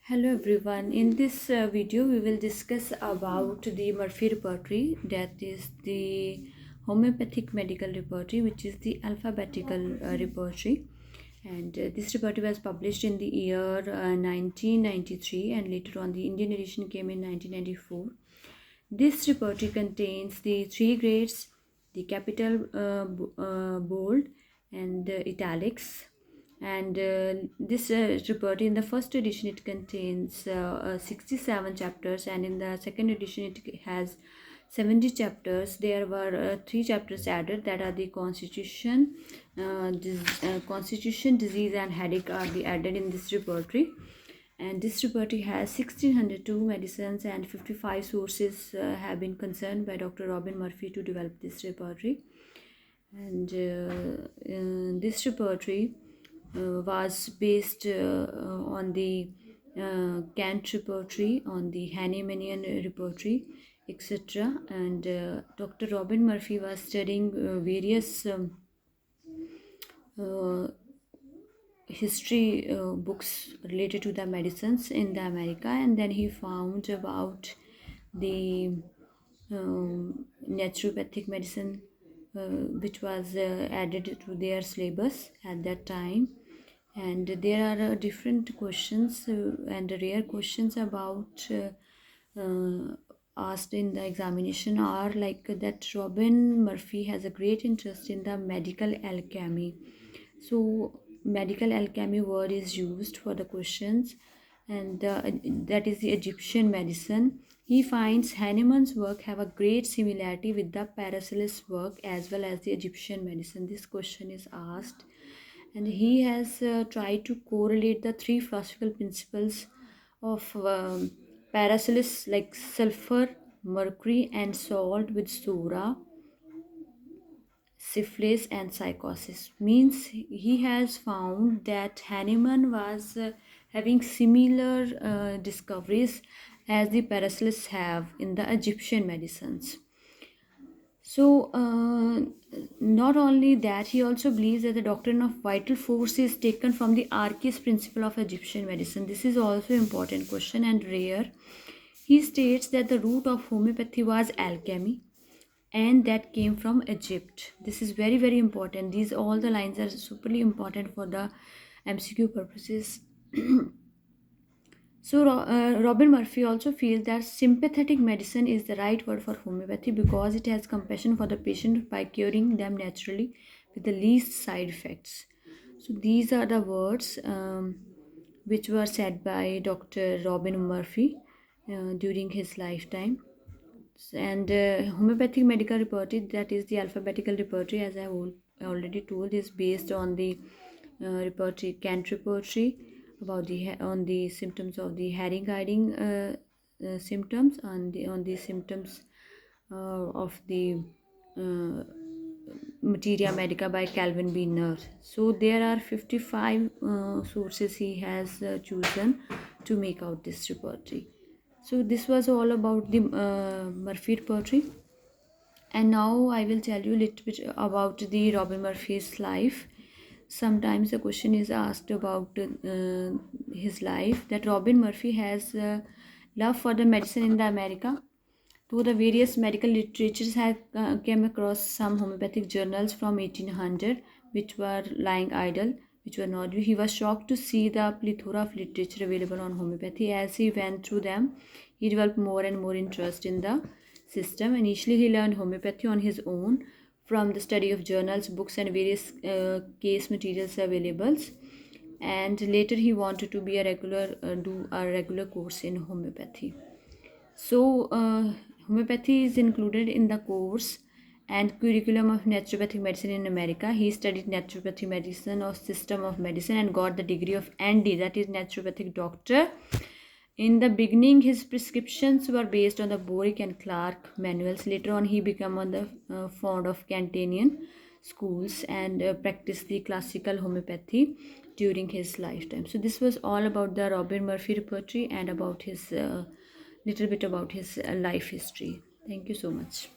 Hello everyone. In this video, we will discuss about the Murphy repertory, that is the homeopathic medical repertory, which is the alphabetical repertory. And this repertory was published in the year 1993, and later on the Indian edition came in 1994. This repertory contains the three grades: the capital, bold, and italics. And this repertory, in the first edition, it contains 67 chapters, and in the second edition, it has 70 chapters. There were three chapters added, that are the constitution, disease, and headache are the added in this repertory. And this repertory has 1602 medicines, and 55 sources have been concerned by Dr. Robin Murphy to develop this repertory. And this repertory was based on the Kant repertory, on the Hahnemannian repertory, etc. And Dr. Robin Murphy was studying various history books related to the medicines in the America, and then he found about the naturopathic medicine, which was added to their syllabus at that time. And there are different questions and rare questions about asked in the examination are like that Robin Murphy has a great interest in the medical alchemy. So medical alchemy word is used for the questions, and that is the Egyptian medicine. He finds Hahnemann's work have a great similarity with the Paracelsus work as well as the Egyptian medicine. This question is asked, and he has tried to correlate the three philosophical principles of Paracelsus, like sulfur, mercury, and salt, with Sora, syphilis, and psychosis. Means he has found that Hahnemann was having similar discoveries as the Paracelsus have in the Egyptian medicines. So, not only that, he also believes that the doctrine of vital force is taken from the Archias principle of Egyptian medicine. This is also important question and rare. He states that the root of homeopathy was alchemy, and that came from Egypt. This is very, very important. These all the lines are superly important for the MCQ purposes. So Robin Murphy also feels that sympathetic medicine is the right word for homeopathy because it has compassion for the patient by curing them naturally with the least side effects. So these are the words which were said by Dr. Robin Murphy during his lifetime. And homeopathic medical repertory, that is the alphabetical repertory, as I have already told, is based on the repertory, Kant repertory, about the symptoms of the herring guiding symptoms, on the symptoms of the Materia Medica by Calvin B. Nurse. So there are 55 sources he has chosen to make out this repertory. So this was all about the Murphy repertory, and now I will tell you a little bit about the Robin Murphy's life. Sometimes the question is asked about his life, that Robin Murphy has love for the medicine in the America. Though the various medical literatures have came across some homeopathic journals from 1800 which were lying idle, which were not due, he was shocked to see the plethora of literature available on homeopathy. As he went through them, he developed more and more interest in the system. Initially, he learned homeopathy on his own from the study of journals, books, and various case materials available. And later, he wanted to be do a regular course in homeopathy. So, homeopathy is included in the course and curriculum of naturopathic medicine in America. He studied naturopathic medicine or system of medicine and got the degree of ND, that is naturopathic doctor. In the beginning, his prescriptions were based on the Boric and Clark manuals. Later on, he became fond of Cantanian schools and practiced the classical homeopathy during his lifetime. So this was all about the Robin Murphy repertory and about his little bit about his life history. Thank you so much.